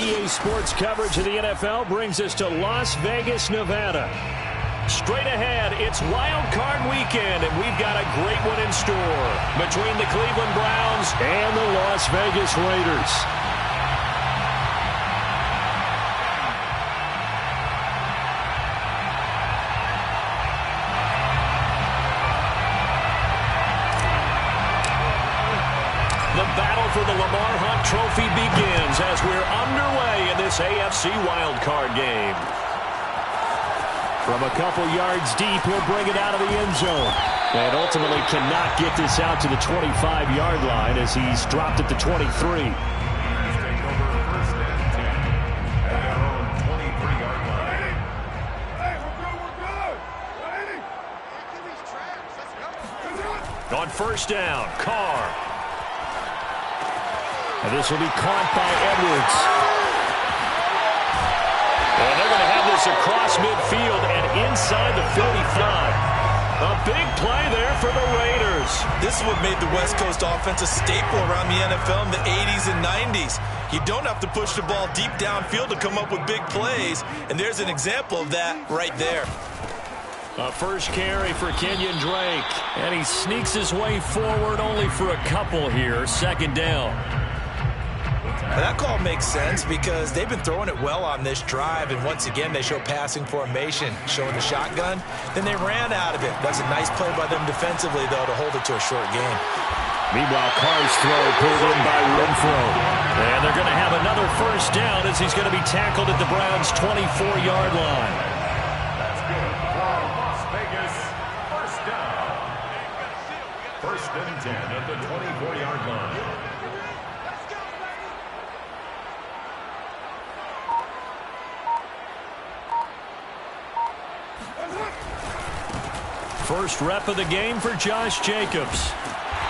EA Sports coverage of the NFL brings us to Las Vegas, Nevada. Straight ahead, it's Wild Card Weekend, and we've got a great one in store between the Cleveland Browns and the Las Vegas Raiders. The battle for the Lamar Hunt Trophy begins as we're underway in this AFC wildcard game. From a couple yards deep, he'll bring it out of the end zone. And ultimately cannot get this out to the 25-yard line as he's dropped at the 23. On first down, Carr. And this will be caught by Edwards. And they're going to have this across midfield and inside the 45. A big play there for the Raiders. This is what made the West Coast offense a staple around the NFL in the 80s and 90s. You don't have to push the ball deep downfield to come up with big plays, and there's an example of that right there. A first carry for Kenyon Drake, and he sneaks his way forward only for a couple here. Second down. Now that call makes sense because they've been throwing it well on this drive, and once again they show passing formation, showing the shotgun. Then they ran out of it. That's a nice play by them defensively, though, to hold it to a short game. Meanwhile, Carr's throw pulled in by Renfro. And they're going to have another first down as he's going to be tackled at the Browns' 24-yard line. That's good for Las Vegas. First down. First and 10 at the 24-yard line. First rep of the game for Josh Jacobs.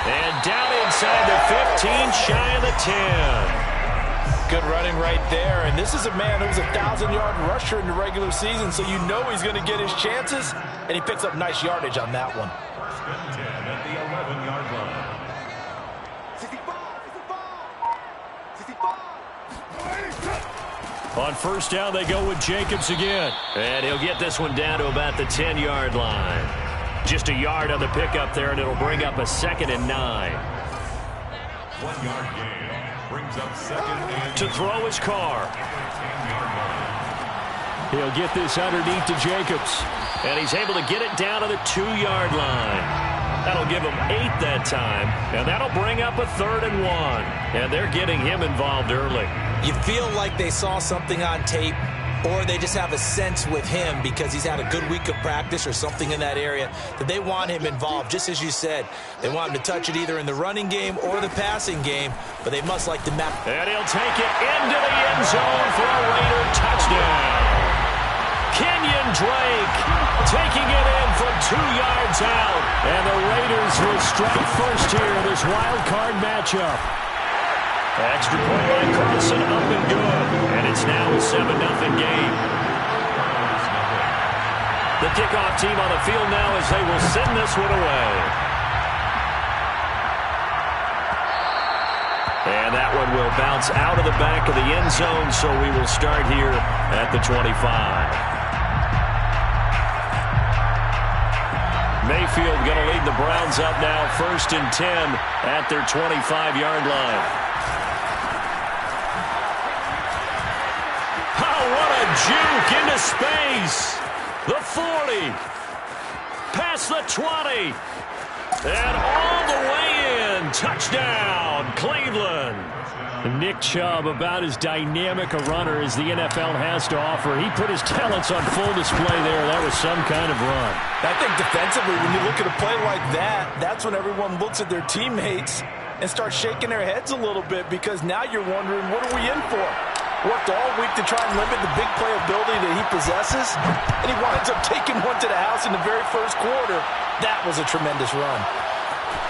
And down inside the 15, shy of the 10. Good running right there. And this is a man who was a 1,000-yard rusher in the regular season, so you know he's going to get his chances. And he picks up nice yardage on that one. First and 10 at the 11-yard line. On first down, they go with Jacobs again. And he'll get this one down to about the 10-yard line. Just a yard on the pickup there, and it'll bring up a 2nd and 9. 1-yard gain brings up 2nd and to throw his Carr. He'll get this underneath to Jacobs. And he's able to get it down to the 2-yard line. That'll give him 8 that time. And that'll bring up a 3rd and 1. And they're getting him involved early. You feel like they saw something on tape, or they just have a sense with him because he's had a good week of practice or something in that area that they want him involved. Just as you said, they want him to touch it either in the running game or the passing game, but they must like the map. And he'll take it into the end zone for a Raider touchdown. Kenyon Drake taking it in from 2 yards out. And the Raiders will strike first here in this wild card matchup. Extra point by Carlson, up and good. And it's now a 7-0 game. The kickoff team on the field now as they will send this one away. And that one will bounce out of the back of the end zone, so we will start here at the 25. Mayfield going to lead the Browns up now, 1st and 10 at their 25-yard line. Juke into space. The 40. Past the 20. And all the way in. Touchdown, Cleveland. Nick Chubb, about as dynamic a runner as the NFL has to offer. He put his talents on full display there. That was some kind of run. I think defensively, when you look at a play like that, that's when everyone looks at their teammates and starts shaking their heads a little bit because now you're wondering, what are we in for? Worked all week to try and limit the big play ability that he possesses, and he winds up taking one to the house in the very first quarter. That was a tremendous run.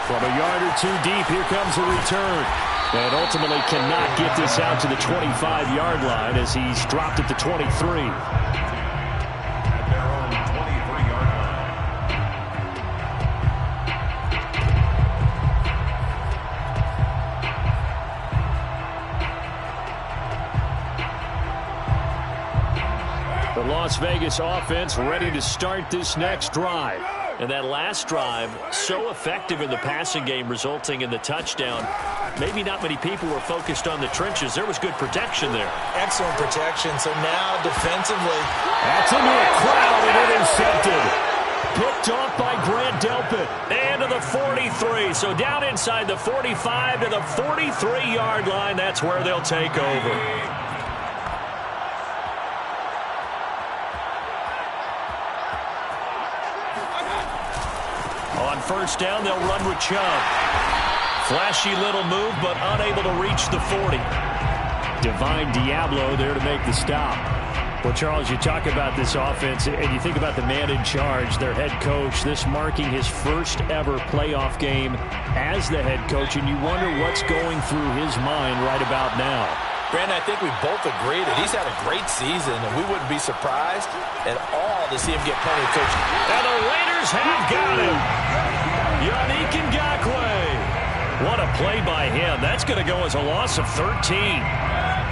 From a yard or two deep, here comes a return. And ultimately cannot get this out to the 25-yard line as he's dropped at the 23. At their own 23-yard line. Las Vegas offense ready to start this next drive. And that last drive, so effective in the passing game, resulting in the touchdown. Maybe not many people were focused on the trenches. There was good protection there. Excellent protection. So now defensively. That's into a crowd and intercepted. Picked off by Grant Delpit. And to the 43. So down inside the 45 to the 43-yard line. That's where they'll take over. On first down, they'll run with Chubb. Flashy little move, but unable to reach the 40. Divine Diablo there to make the stop. Well, Charles, you talk about this offense, and you think about the man in charge, their head coach, this marking his first ever playoff game as the head coach, and you wonder what's going through his mind right about now. Brandon, I think we both agree that he's had a great season, and we wouldn't be surprised at all to see him get plenty of coaching. And the Raiders have got him. Yannick Ngakoue. What a play by him. That's going to go as a loss of 13.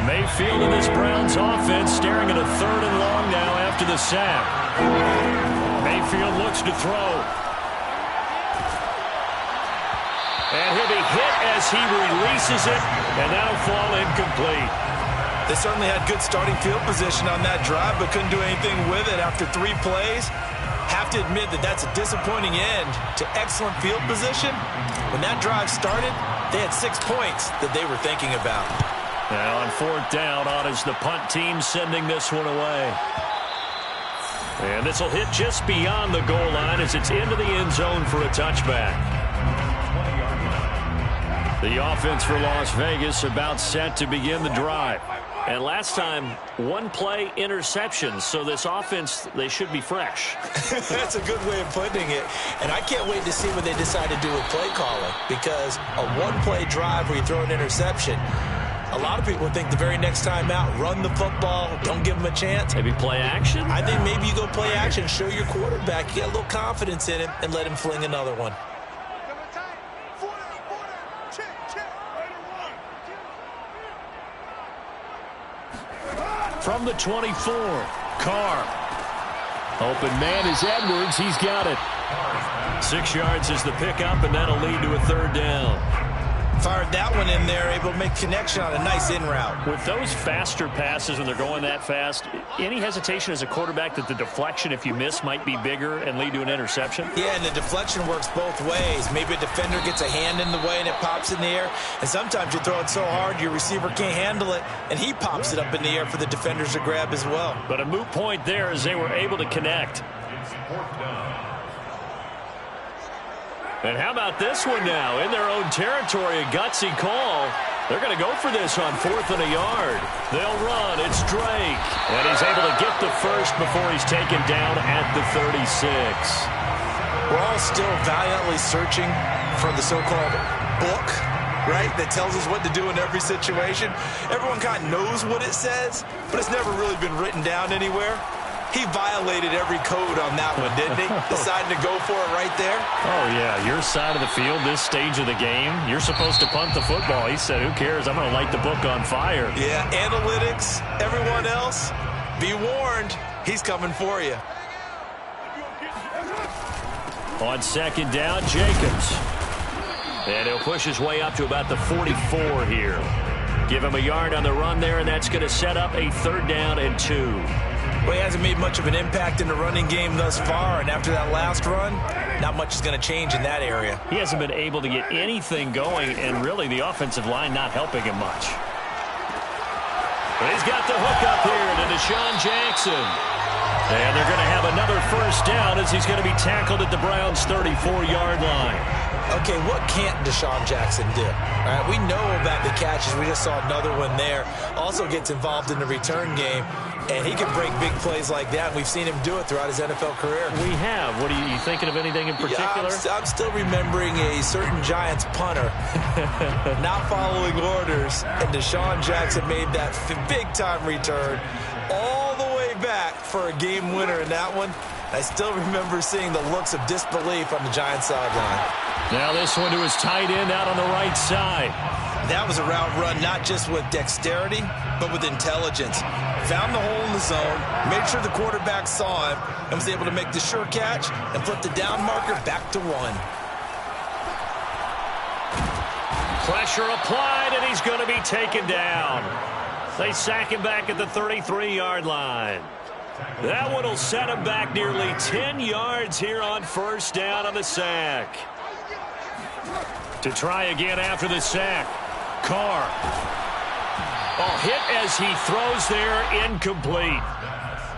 Mayfield and this Browns offense staring at a 3rd and long now after the sack. Mayfield looks to throw. And he'll be hit as he releases it, and that'll fall incomplete. They certainly had good starting field position on that drive, but couldn't do anything with it after 3 plays. Have to admit that that's a disappointing end to excellent field position. When that drive started, they had 6 points that they were thinking about. Now on 4th down, on is the punt team sending this one away. And this will hit just beyond the goal line as it's into the end zone for a touchback. The offense for Las Vegas about set to begin the drive. And last time, 1-play interceptions. So this offense, they should be fresh. That's a good way of putting it. And I can't wait to see what they decide to do with play calling. Because a 1-play drive where you throw an interception, a lot of people think the very next time out, run the football, don't give them a chance. Maybe play action? I think maybe you go play action, show your quarterback, you get a little confidence in him, and let him fling another one. From the 24, Carr. Open man is Edwards. He's got it. 6 yards is the pickup, and that'll lead to a 3rd down. Fired that one in there, able to make connection on a nice in route. With those faster passes when they're going that fast, any hesitation as a quarterback that the deflection, if you miss, might be bigger and lead to an interception? Yeah, and the deflection works both ways. Maybe a defender gets a hand in the way and it pops in the air. And sometimes you throw it so hard your receiver can't handle it, and he pops it up in the air for the defenders to grab as well. But a moot point there as they were able to connect. And how about this one now? In their own territory, a gutsy call. They're going to go for this on 4th and a yard. They'll run. It's Drake. And he's able to get the first before he's taken down at the 36. We're all still valiantly searching for the so-called book, right, that tells us what to do in every situation. Everyone kind of knows what it says, but it's never really been written down anywhere. He violated every code on that one, didn't he? Deciding to go for it right there. Oh, yeah. Your side of the field, this stage of the game, you're supposed to punt the football. He said, who cares? I'm going to light the book on fire. Yeah, analytics, everyone else, be warned. He's coming for you. On 2nd down, Jacobs. And he'll push his way up to about the 44 here. Give him a yard on the run there, and that's going to set up a 3rd down and 2. Well, he hasn't made much of an impact in the running game thus far, and after that last run, not much is going to change in that area. He hasn't been able to get anything going, and really the offensive line not helping him much. But he's got the hook up here to Deshaun Jackson. And they're going to have another 1st down as he's going to be tackled at the Browns' 34-yard line. Okay, what can't Deshaun Jackson do? All right, we know about the catches. We just saw another one there. Also gets involved in the return game, and he can break big plays like that. We've seen him do it throughout his NFL career. We have. What are you thinking of anything in particular? Yeah, I'm still remembering a certain Giants punter not following orders, and Deshaun Jackson made that big-time return all the way back for a game winner in that one. I still remember seeing the looks of disbelief on the Giants sideline. Now this one to his tight end out on the right side. that was a route run not just with dexterity, but with intelligence. Found the hole in the zone, made sure the quarterback saw him, and was able to make the sure catch and flip the down marker back to 1. Pressure applied, and he's going to be taken down. They sack him back at the 33-yard line. That one will set him back nearly 10 yards here on first down on the sack. To try again after the sack. Carr. Oh, hit as he throws there, incomplete.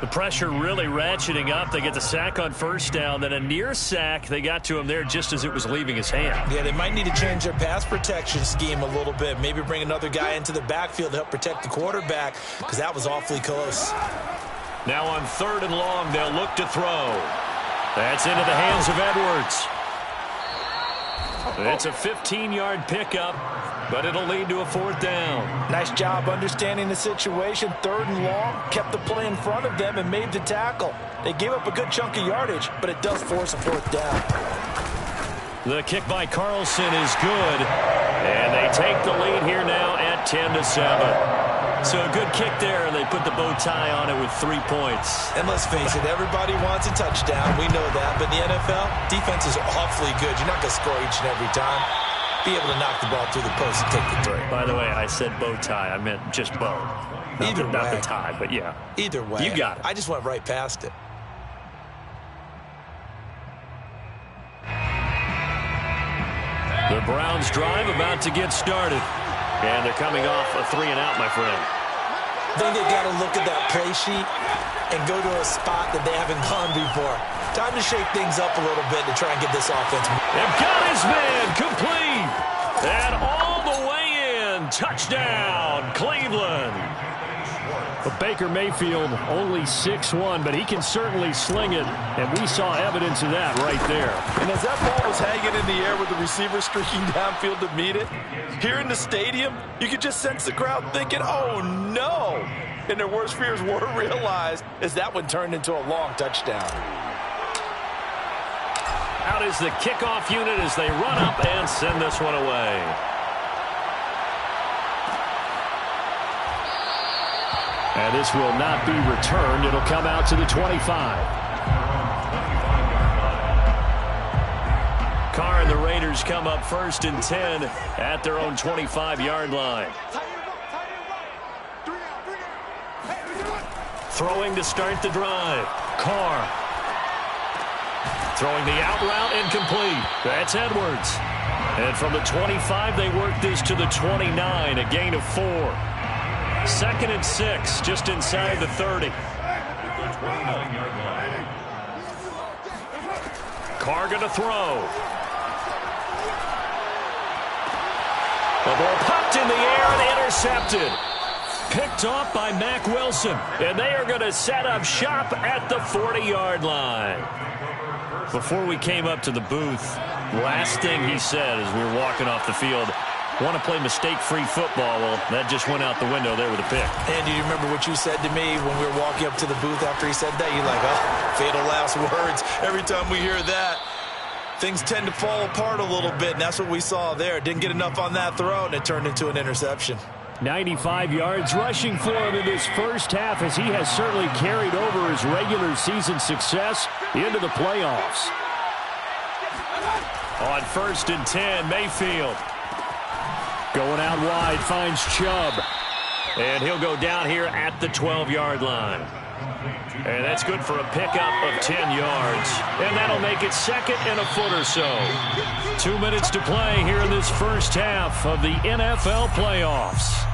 The pressure really ratcheting up. They get the sack on first down, then a near sack. They got to him there just as it was leaving his hand. Yeah, they might need to change their pass protection scheme a little bit. Maybe bring another guy into the backfield to help protect the quarterback, because that was awfully close. Now on 3rd and long, they'll look to throw. That's into the hands of Edwards. It's a 15-yard pickup, but it'll lead to a 4th down. Nice job understanding the situation. 3rd and long, kept the play in front of them and made the tackle. They gave up a good chunk of yardage, but it does force a 4th down. The kick by Carlson is good, and they take the lead here now at 10-7. So a good kick there, and they put the bow tie on it with 3 points. And let's face it, everybody wants a touchdown. We know that. But in the NFL, defense is awfully good. You're not going to score each and every time. Be able to knock the ball through the post and take the 3. By the way, I said bow tie. I meant just bow. Either way. Not the tie, but yeah. Either way. You got it. I just went right past it. The Browns drive about to get started. And they're coming off a 3-and-out, my friend. I think they've got to look at that play sheet and go to a spot that they haven't gone before. Time to shake things up a little bit to try and get this offense. They've got his man complete. And all the way in. Touchdown, Cleveland. But Baker Mayfield only 6'1", but he can certainly sling it, and we saw evidence of that right there. And as that ball was hanging in the air with the receiver streaking downfield to meet it, here in the stadium, you could just sense the crowd thinking, oh, no. And their worst fears were realized as that one turned into a long touchdown. Out is the kickoff unit as they run up and send this one away. And this will not be returned. It'll come out to the 25. Carr and the Raiders come up 1st and 10 at their own 25-yard line. Throwing to start the drive. Carr. Throwing the out route, incomplete. That's Edwards. And from the 25, they work this to the 29, a gain of 4. 2nd and 6, just inside the 30. Carr going to throw. The ball popped in the air and intercepted. Picked off by Mack Wilson. And they are going to set up shop at the 40-yard line. Before we came up to the booth, last thing he said as we were walking off the field, want to play mistake-free football. Well, that just went out the window there with a pick. And do you remember what you said to me when we were walking up to the booth after he said that? You're like, oh, fatal last words. Every time we hear that, things tend to fall apart a little bit, and that's what we saw there. Didn't get enough on that throw, and it turned into an interception. 95 yards rushing for him in this first half as he has certainly carried over his regular season success into the playoffs. On 1st and 10, Mayfield. Going out wide, finds Chubb. And he'll go down here at the 12-yard line. And that's good for a pickup of 10 yards. And that'll make it 2nd and a foot or so. 2 minutes to play here in this first half of the NFL playoffs.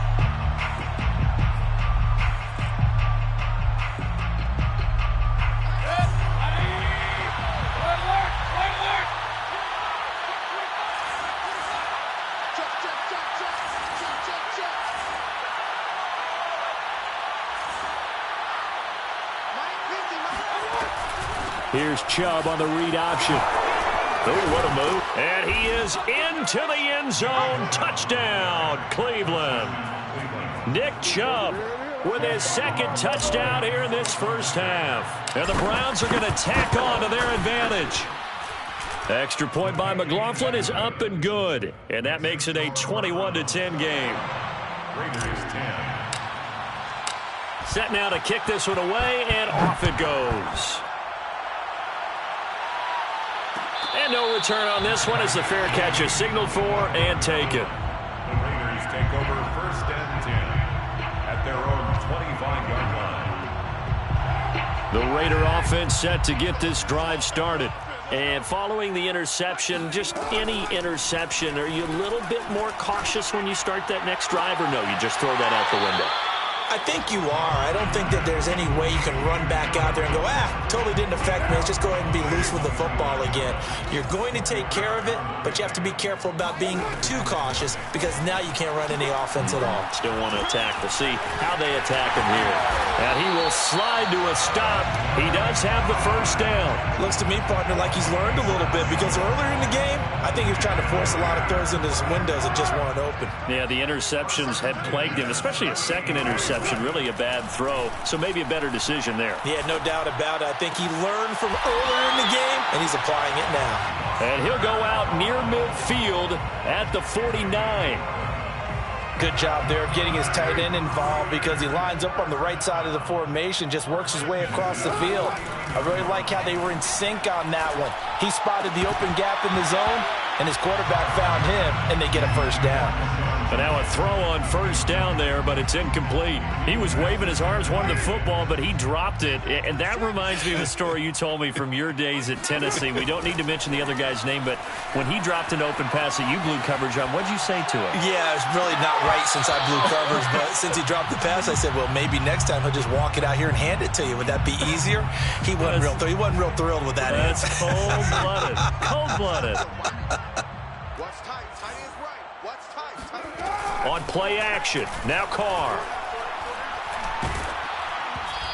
Here's Chubb on the read option. Oh, what a move. And he is into the end zone. Touchdown, Cleveland. Nick Chubb with his 2nd touchdown here in this first half. And the Browns are going to tack on to their advantage. Extra point by McLaughlin is up and good. And that makes it a 21-10 game. Raiders 10. Set now to kick this one away, and off it goes. And no return on this one as the fair catch is signaled for and taken. The Raiders take over 1st and 10 at their own 25-yard line. The Raider offense set to get this drive started. And following the interception, just any interception, are you a little bit more cautious when you start that next drive, or no, you just throw that out the window? I think you are. I don't think that there's any way you can run back out there and go, totally didn't affect me. Let's just go ahead and be loose with the football again. You're going to take care of it, but you have to be careful about being too cautious because now you can't run any offense at all. Still want to attack. We'll see how they attack him here. And he will slide to a stop. He does have the first down. Looks to me, partner, like he's learned a little bit because earlier in the game, I think he was trying to force a lot of throws into his windows that just weren't open. Yeah, the interceptions had plagued him, especially a second interception. Really a bad throw, so maybe a better decision there. Yeah, no doubt about it. I think he learned from earlier in the game, and he's applying it now. And he'll go out near midfield at the 49. Good job there of getting his tight end involved because he lines up on the right side of the formation, just works his way across the field. I really like how they were in sync on that one. He spotted the open gap in the zone, and his quarterback found him, and they get a first down. But now a throw on first down there, but it's incomplete. He was waving his arms, wanted the football, but he dropped it. And that reminds me of a story you told me from your days at Tennessee. We don't need to mention the other guy's name, but when he dropped an open pass that you blew coverage on, what did you say to him? Yeah, it's really not right since I blew coverage, but since he dropped the pass, I said, well, maybe next time he'll just walk it out here and hand it to you. Would that be easier? He wasn't real thrilled with that. That's cold-blooded. Cold-blooded. What's tight? Tight is right. What's tight? Tight. On play action, now Carr.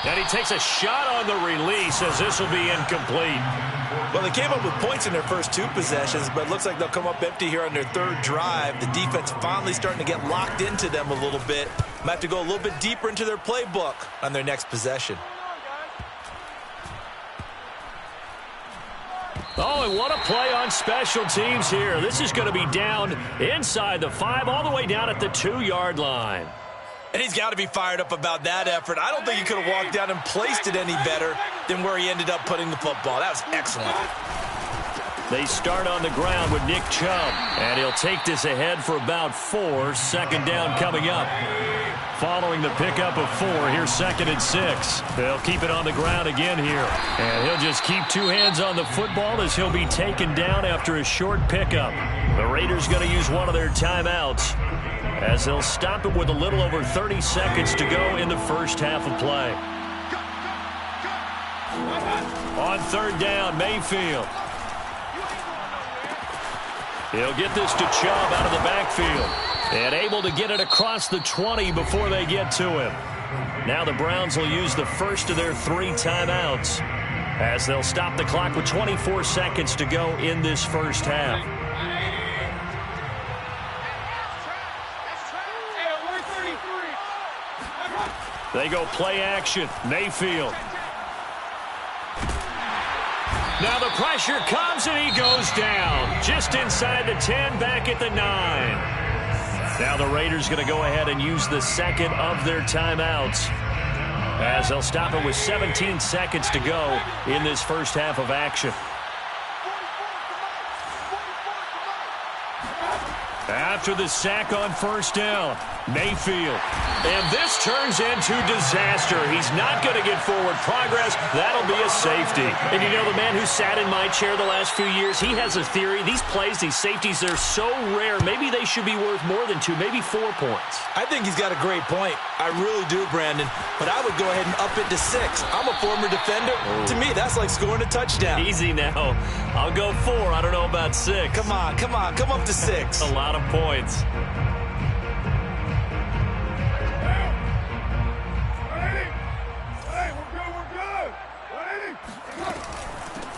And he takes a shot on the release as this will be incomplete. Well, they came up with points in their first two possessions, but it looks like they'll come up empty here on their third drive. The defense finally starting to get locked into them a little bit. Might have to go a little bit deeper into their playbook on their next possession. Oh, and what a play on special teams here. This is going to be down inside the 5, all the way down at the 2-yard line. And he's got to be fired up about that effort. I don't think he could have walked down and placed it any better than where he ended up putting the football. That was excellent. They start on the ground with Nick Chubb, and he'll take this ahead for about 4. Second down coming up. Following the pickup of 4, here's 2nd and 6. They'll keep it on the ground again here. And he'll just keep 2 hands on the football as he'll be taken down after a short pickup. The Raiders going to use one of their timeouts as they'll stop it with a little over 30 seconds to go in the first half of play. On 3rd down, Mayfield. He'll get this to Chubb out of the backfield. And able to get it across the 20 before they get to him. Now the Browns will use the first of their 3 timeouts as they'll stop the clock with 24 seconds to go in this first half. They go play action. Mayfield. Now the pressure comes and he goes down. Just inside the 10, back at the 9. Now the Raiders going to go ahead and use the second of their timeouts as they'll stop it with 17 seconds to go in this first half of action. After the sack on first down, Mayfield. And this turns into disaster. He's not going to get forward progress. That'll be a safety. And you know, the man who sat in my chair the last few years, he has a theory. These plays, these safeties, they're so rare. Maybe they should be worth more than 2, maybe 4 points. I think he's got a great point. I really do, Brandon. But I would go ahead and up it to 6. I'm a former defender. To me, that's like scoring a touchdown. Easy now. I'll go 4. I don't know about 6. Come on. Come up to 6. A lot of points.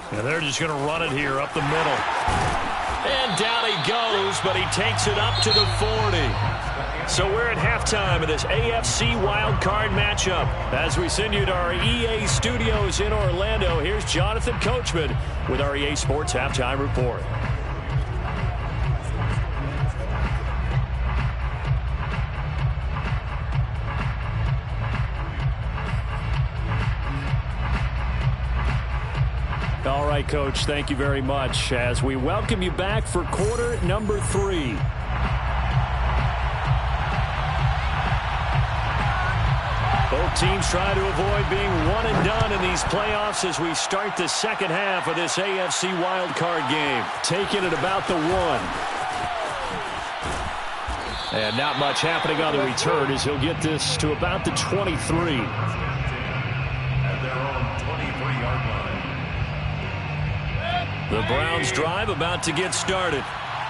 And they're just going to run it here up the middle. And down he goes, but he takes it up to the 40. So we're at halftime of this AFC wildcard matchup. As we send you to our EA studios in Orlando, here's Jonathan Coachman with our EA Sports Halftime Report. All right, Coach, thank you very much as we welcome you back for quarter number 3. Both teams try to avoid being one and done in these playoffs as we start the second half of this AFC wildcard game. Taking it about the 1. And not much happening on the return as he'll get this to about the 23. At their own 23-yard line. The Browns drive about to get started.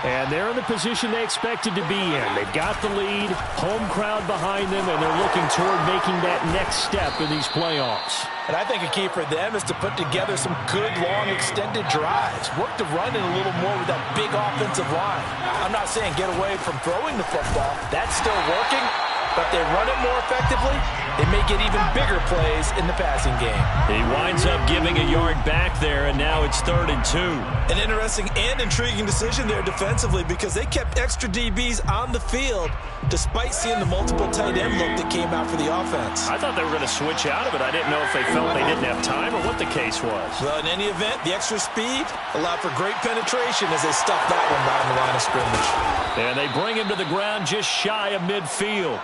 And they're in the position they expected to be in. They've got the lead, home crowd behind them, and they're looking toward making that next step in these playoffs. And I think a key for them is to put together some good, long, extended drives. Work the run in a little more with that big offensive line. I'm not saying get away from throwing the football. That's still working. But they run it more effectively, they may get even bigger plays in the passing game. He winds up giving a yard back there, and now it's 3rd and 2. An interesting and intriguing decision there defensively because they kept extra DBs on the field despite seeing the multiple tight end look that came out for the offense. I thought they were going to switch out of it. I didn't know if they felt they didn't have time or what the case was. Well, in any event, the extra speed allowed for great penetration as they stuffed that one behind the line of scrimmage. And they bring him to the ground just shy of midfield.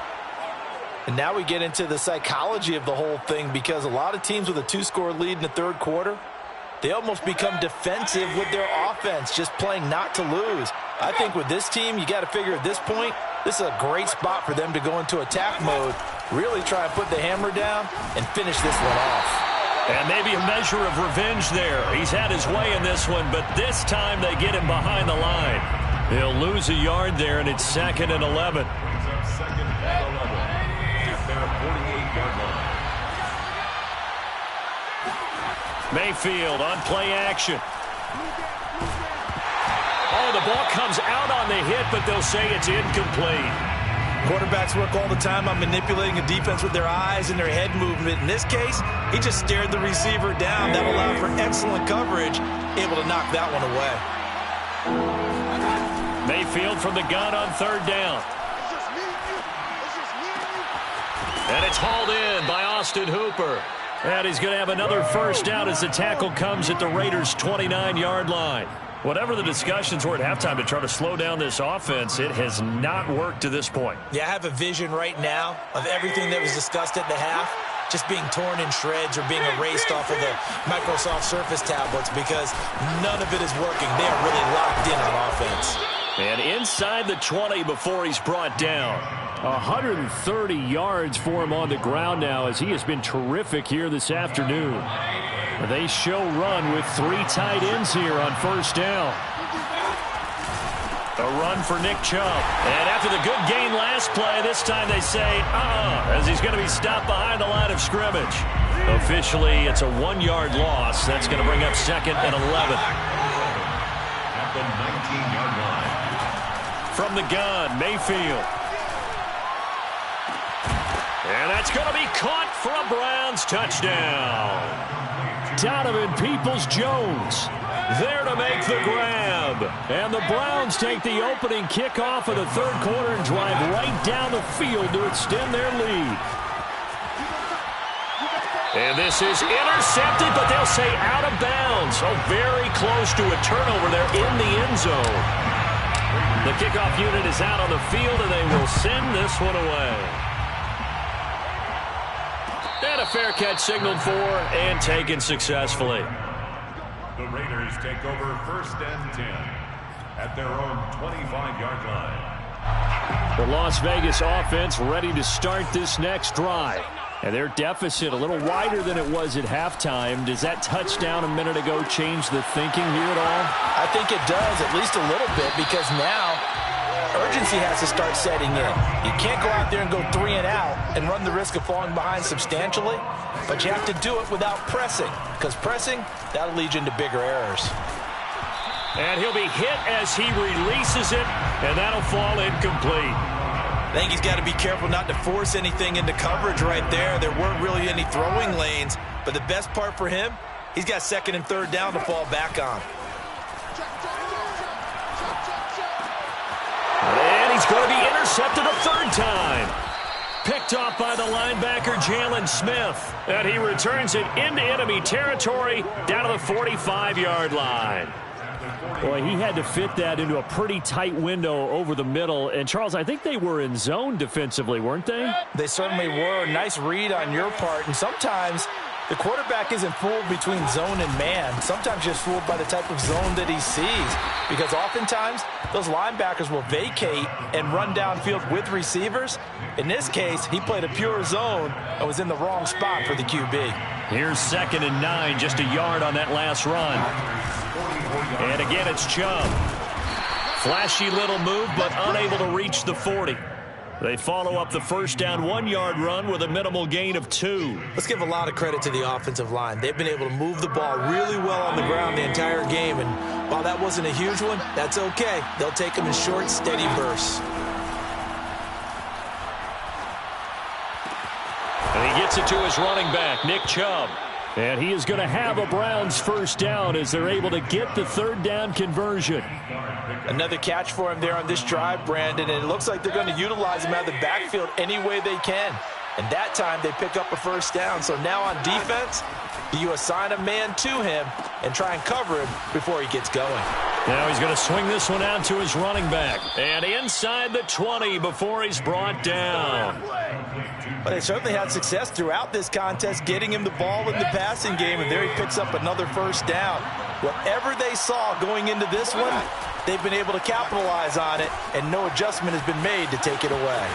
And now we get into the psychology of the whole thing because a lot of teams with a 2-score lead in the third quarter, they almost become defensive with their offense, just playing not to lose. I think with this team, you got to figure at this point, this is a great spot for them to go into attack mode, really try and put the hammer down and finish this one off. And maybe a measure of revenge there. He's had his way in this one, but this time they get him behind the line. He'll lose a yard there, and it's 2nd and 11. Second and 11. Their 48-yard line. Mayfield on play action. Oh, the ball comes out on the hit, but they'll say it's incomplete. Quarterbacks work all the time on manipulating a defense with their eyes and their head movement. In this case, he just stared the receiver down. That allowed for excellent coverage, able to knock that one away. Mayfield from the gun on 3rd down. And it's hauled in by Austin Hooper. And he's going to have another first down as the tackle comes at the Raiders' 29-yard line. Whatever the discussions were at halftime to try to slow down this offense, it has not worked to this point. Yeah, I have a vision right now of everything that was discussed at the half just being torn in shreds or being erased off of the Microsoft Surface tablets because none of it is working. They are really locked in on offense. And inside the 20 before he's brought down. 130 yards for him on the ground now as he has been terrific here this afternoon. They show run with 3 tight ends here on first down. A run for Nick Chubb. And after the good gain last play, this time they say, as he's going to be stopped behind the line of scrimmage. Officially, it's a 1-yard loss. That's going to bring up 2nd and 11. At the 19-yard line. From the gun, Mayfield. And that's going to be caught for a Browns touchdown. Donovan Peoples-Jones there to make the grab. And the Browns take the opening kickoff of the third quarter and drive right down the field to extend their lead. And this is intercepted, but they'll say out of bounds. So very close to a turnover there in the end zone. The kickoff unit is out on the field, and they will send this one away. And a fair catch signaled for and taken successfully. The Raiders take over 1st and 10 at their own 25-yard line. The Las Vegas offense ready to start this next drive. And their deficit a little wider than it was at halftime. Does that touchdown a minute ago change the thinking here at all? I think it does, at least a little bit, because now urgency has to start setting in. You can't go out there and go 3 and out and run the risk of falling behind substantially, but you have to do it without pressing, because pressing, that'll lead you into bigger errors. And he'll be hit as he releases it, and that'll fall incomplete. I think he's got to be careful not to force anything into coverage right there. There weren't really any throwing lanes, but the best part for him, he's got second and third down to fall back on. And he's going to be intercepted a third time. Picked off by the linebacker, Jalen Smith. And he returns it into enemy territory down to the 45-yard line. Boy, he had to fit that into a pretty tight window over the middle. And, Charles, I think they were in zone defensively, weren't they? They certainly were. Nice read on your part. And sometimes the quarterback isn't fooled between zone and man. Sometimes just fooled by the type of zone that he sees. Because oftentimes, those linebackers will vacate and run downfield with receivers. In this case, he played a pure zone and was in the wrong spot for the QB. Here's 2nd and 9, just a yard on that last run. And again, it's Chubb. Flashy little move, but unable to reach the 40. They follow up the first down 1-yard run with a minimal gain of 2. Let's give a lot of credit to the offensive line. They've been able to move the ball really well on the ground the entire game. And while that wasn't a huge one, that's okay. They'll take them in short, steady bursts. And he gets it to his running back, Nick Chubb. And he is going to have a Browns first down as they're able to get the third down conversion. Another catch for him there on this drive, Brandon, and it looks like they're going to utilize him out of the backfield any way they can. And that time they pick up a first down. So now on defense, you assign a man to him and try and cover him before he gets going. Now he's going to swing this one out to his running back. And inside the 20 before he's brought down. But they certainly had success throughout this contest, getting him the ball in the passing game, and there he picks up another first down. Whatever they saw going into this one, they've been able to capitalize on it, and no adjustment has been made to take it away.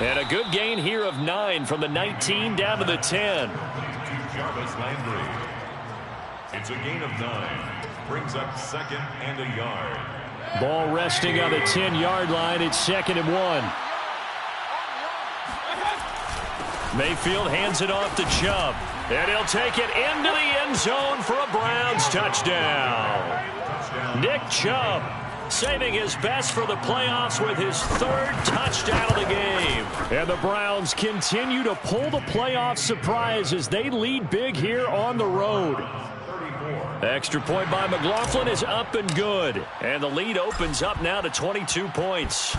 And a good gain here of 9 from the 19 down to the 10. Jarvis Landry. It's a gain of 9. Brings up 2nd and a yard. Ball resting on the 10-yard line. It's 2nd and 1. Mayfield hands it off to Chubb. And he'll take it into the end zone for a Browns touchdown. Nick Chubb saving his best for the playoffs with his 3rd touchdown of the game. And the Browns continue to pull the playoff surprise as they lead big here on the road. Extra point by McLaughlin is up and good. And the lead opens up now to 22 points.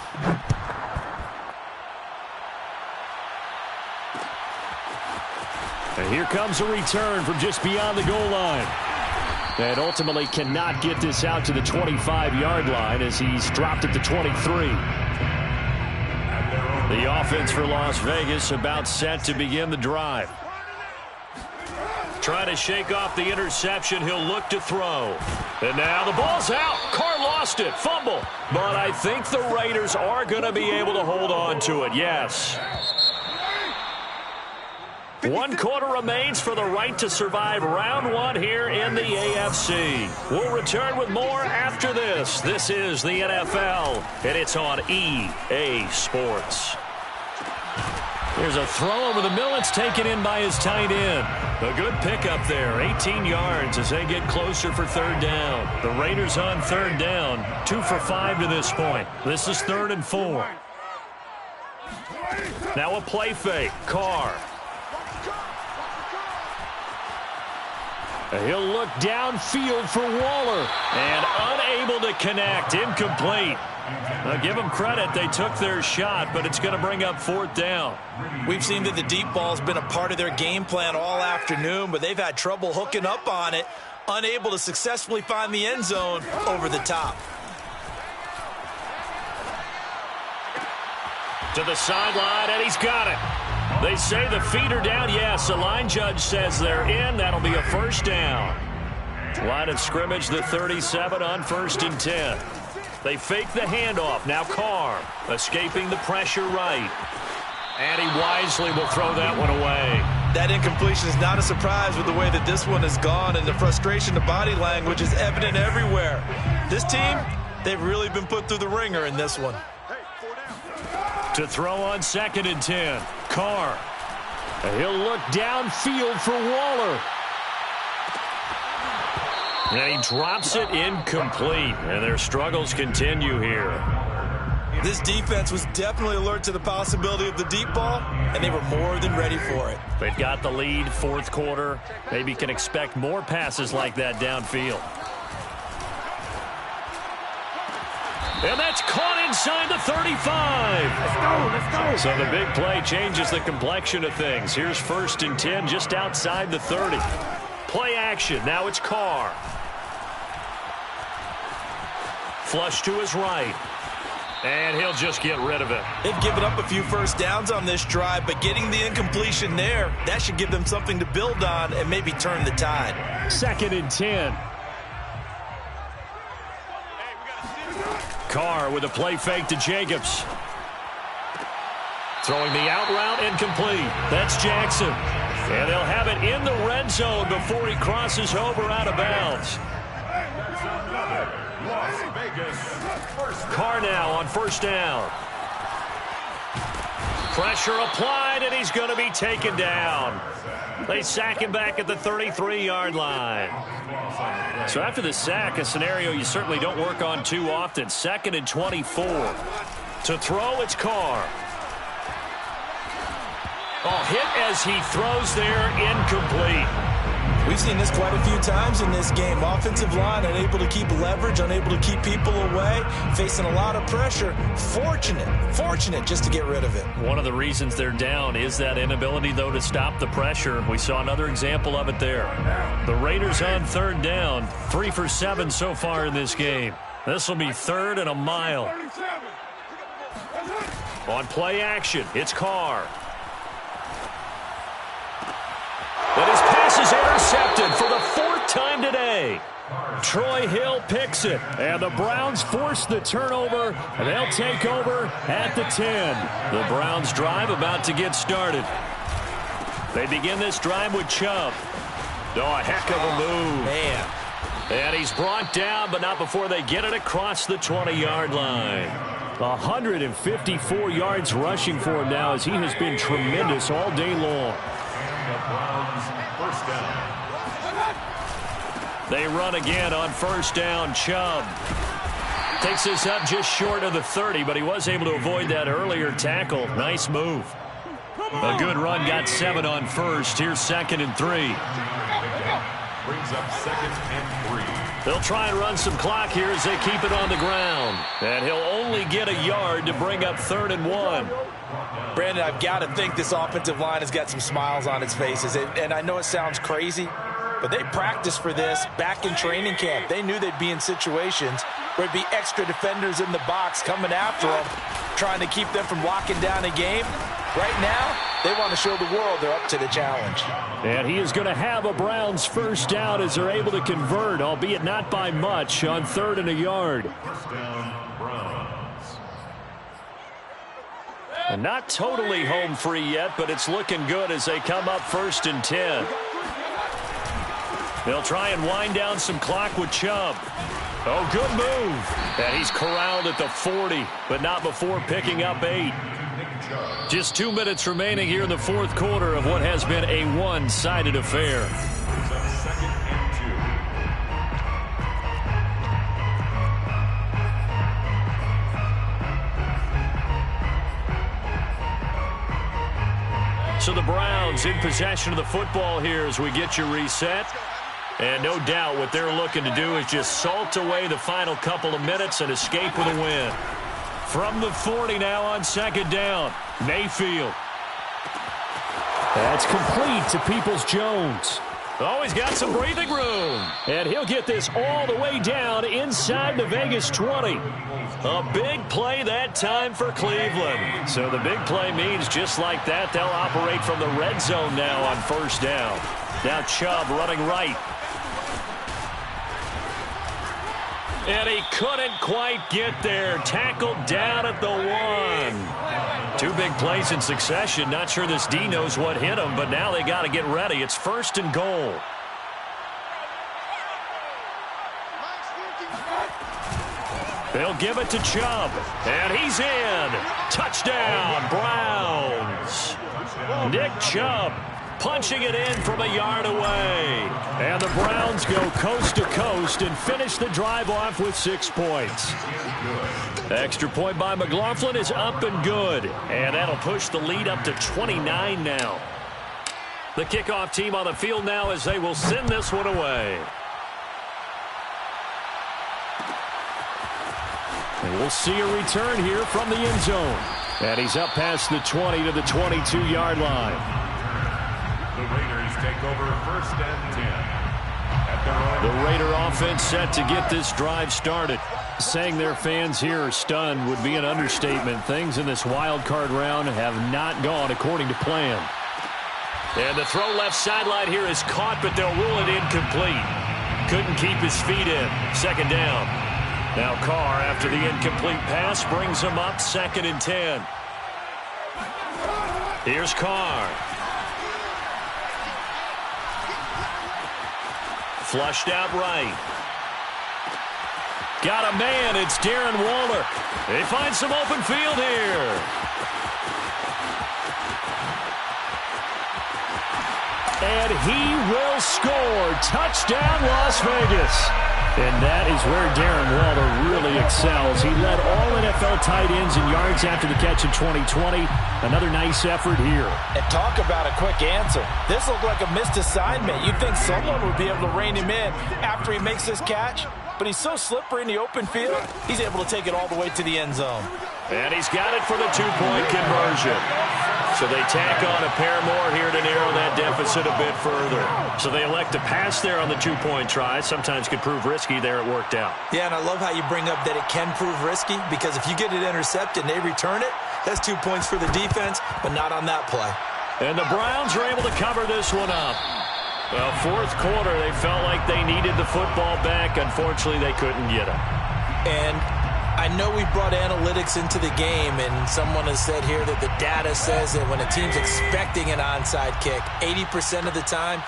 And here comes a return from just beyond the goal line. And ultimately cannot get this out to the 25-yard line as he's dropped it to 23. The offense for Las Vegas about set to begin the drive. Trying to shake off the interception. He'll look to throw. And now the ball's out. Carr lost it. Fumble. But I think the Raiders are going to be able to hold on to it. Yes. 1 quarter remains for the right to survive round 1 here in the AFC. We'll return with more after this. This is the NFL, and it's on EA Sports. There's a throw over the middle. It's taken in by his tight end. A good pickup there. 18 yards as they get closer for 3rd down. The Raiders on 3rd down. 2 for 5 to this point. This is 3rd and 4. Now a play fake. Carr. He'll look downfield for Waller. And unable to connect. Incomplete. Now give them credit. They took their shot, but it's going to bring up 4th down. We've seen that the deep ball's been a part of their game plan all afternoon, but they've had trouble hooking up on it, unable to successfully find the end zone over the top. To the sideline, and he's got it. They say the feet are down. Yes, the line judge says they're in. That'll be a first down. Line of scrimmage, the 37 on 1st and 10. They fake the handoff. Now Carr escaping the pressure right. And he wisely will throw that one away. That incompletion is not a surprise with the way that this one has gone, and the frustration, the body language is evident everywhere. This team, they've really been put through the ringer in this one. To throw on 2nd and 10. Carr. He'll look downfield for Waller. And he drops it incomplete. And their struggles continue here. This defense was definitely alert to the possibility of the deep ball, and they were more than ready for it. They've got the lead, fourth quarter. Maybe can expect more passes like that downfield. And that's caught inside the 35. Let's go. So the big play changes the complexion of things. Here's 1st and 10 just outside the 30. Play action. Now it's Carr. Flush to his right. And he'll just get rid of it. They've given up a few first downs on this drive, but getting the incompletion there, that should give them something to build on and maybe turn the tide. 2nd and 10. Carr with a play fake to Jacobs. Throwing the out route incomplete. That's Jackson. And they'll have it in the red zone before he crosses over out of bounds. Las Vegas. Carr now on 1st down. Pressure applied, and he's going to be taken down. They sack him back at the 33-yard line. So after the sack, a scenario you certainly don't work on too often. 2nd and 24. To throw, it's Carr. Oh, hit as he throws there, incomplete. We've seen this quite a few times in this game. Offensive line unable to keep leverage, unable to keep people away, facing a lot of pressure. Fortunate just to get rid of it. One of the reasons they're down is that inability, though, to stop the pressure. We saw another example of it there. The Raiders on 3rd down, 3 for 7 so far in this game. This will be 3rd and a mile. On play action, it's Carr. But his pass is intercepted for the 4th time today. Troy Hill picks it, and the Browns force the turnover, and they'll take over at the 10. The Browns drive about to get started. They begin this drive with Chubb. Oh, a heck of a move. Man. And he's brought down, but not before they get it across the 20-yard line. 154 yards rushing for him now, as he has been tremendous all day long. The Browns, 1st down. They run again on 1st down. Chubb takes this up just short of the 30, but he was able to avoid that earlier tackle. Nice move. A good run, got 7 on 1st. Here's 2nd and 3. Brings up 2nd and 3. They'll try and run some clock here as they keep it on the ground. And he'll only get a yard to bring up 3rd and 1. Brandon, I've got to think this offensive line has got some smiles on its faces. And I know it sounds crazy, but they practiced for this back in training camp. They knew they'd be in situations where it'd be extra defenders in the box coming after them, trying to keep them from locking down a game. Right now, they want to show the world they're up to the challenge. And he is going to have a Browns 1st down as they're able to convert, albeit not by much, on 3rd and a yard. 1st down, Browns. And not totally home free yet, but it's looking good as they come up 1st and 10. They'll try and wind down some clock with Chubb. Oh, good move. And he's corralled at the 40, but not before picking up 8. Just 2 minutes remaining here in the 4th quarter of what has been a one-sided affair. 2nd and 2. So the Browns in possession of the football here as we get you reset. And no doubt what they're looking to do is just salt away the final couple of minutes and escape with a win. From the 40 now on 2nd down, Mayfield. That's complete to Peoples-Jones. Oh, he's got some breathing room. And he'll get this all the way down inside the Vegas 20. A big play that time for Cleveland. So the big play means just like that, they'll operate from the red zone now on 1st down. Now Chubb running right. And he couldn't quite get there. Tackled down at the 1. 2 big plays in succession. Not sure this D knows what hit him, but now they got to get ready. It's 1st and goal. They'll give it to Chubb. And he's in. Touchdown, Browns. Nick Chubb punching it in from a yard away. And the Browns go coast to coast and finish the drive off with 6 points. Extra point by McLaughlin is up and good. And that'll push the lead up to 29 now. The kickoff team on the field now as they will send this one away. And we'll see a return here from the end zone. And he's up past the 20 to the 22-yard line. The Raiders take over 1st and 10. The Raider offense set to get this drive started. Saying their fans here are stunned would be an understatement. Things in this wild card round have not gone according to plan. And the throw left sideline here is caught, but they'll rule it incomplete. Couldn't keep his feet in. 2nd down. Now Carr, after the incomplete pass, brings him up 2nd and 10. Here's Carr. Flushed out right. Got a man. It's Darren Waller. They find some open field here. And he will score. Touchdown, Las Vegas. And that is where Darren Waller really excels. He led all NFL tight ends in yards after the catch in 2020. Another nice effort here. And talk about a quick answer. This looked like a missed assignment. You'd think someone would be able to rein him in after he makes this catch. But he's so slippery in the open field, he's able to take it all the way to the end zone. And he's got it for the 2-point conversion. So they tack on a pair more here to narrow that deficit a bit further. So they elect to pass there on the 2-point try. Sometimes could prove risky. There it worked out. Yeah, and I love how you bring up that it can prove risky, because if you get it intercepted and they return it, that's 2 points for the defense, but not on that play. And the Browns are able to cover this one up. Well, 4th quarter, they felt like they needed the football back. Unfortunately, they couldn't get it. And I know we brought analytics into the game, and someone has said here that the data says that when a team's expecting an onside kick, 80% of the time,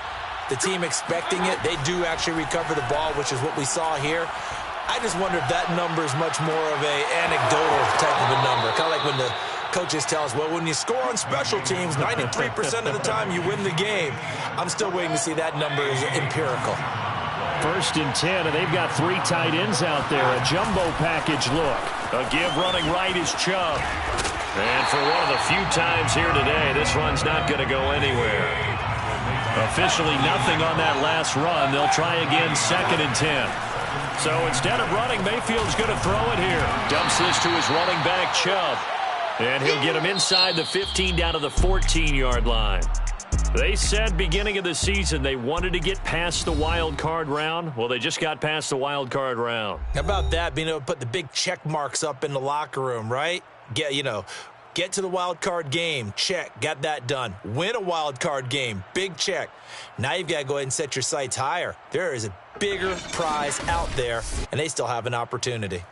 the team expecting it, they do actually recover the ball, which is what we saw here. I just wonder if that number is much more of a anecdotal type of a number. Kind of like when the coaches tell us, well, when you score on special teams, 93% of the time you win the game. I'm still waiting to see that number is empirical. 1st and 10, and they've got 3 tight ends out there. A jumbo package look. A give running right is Chubb. And for one of the few times here today, this run's not going to go anywhere. Officially nothing on that last run. They'll try again 2nd and 10. So instead of running, Mayfield's going to throw it here. Dumps this to his running back, Chubb. And he'll get him inside the 15 down to the 14-yard line. They said beginning of the season they wanted to get past the wild card round. Well, they just got past the wild card round. How about that, being able to put the big check marks up in the locker room, right? Get to the wild card game, check, got that done. Win a wild card game, big check. Now you've got to go ahead and set your sights higher. There is a bigger prize out there, and they still have an opportunity.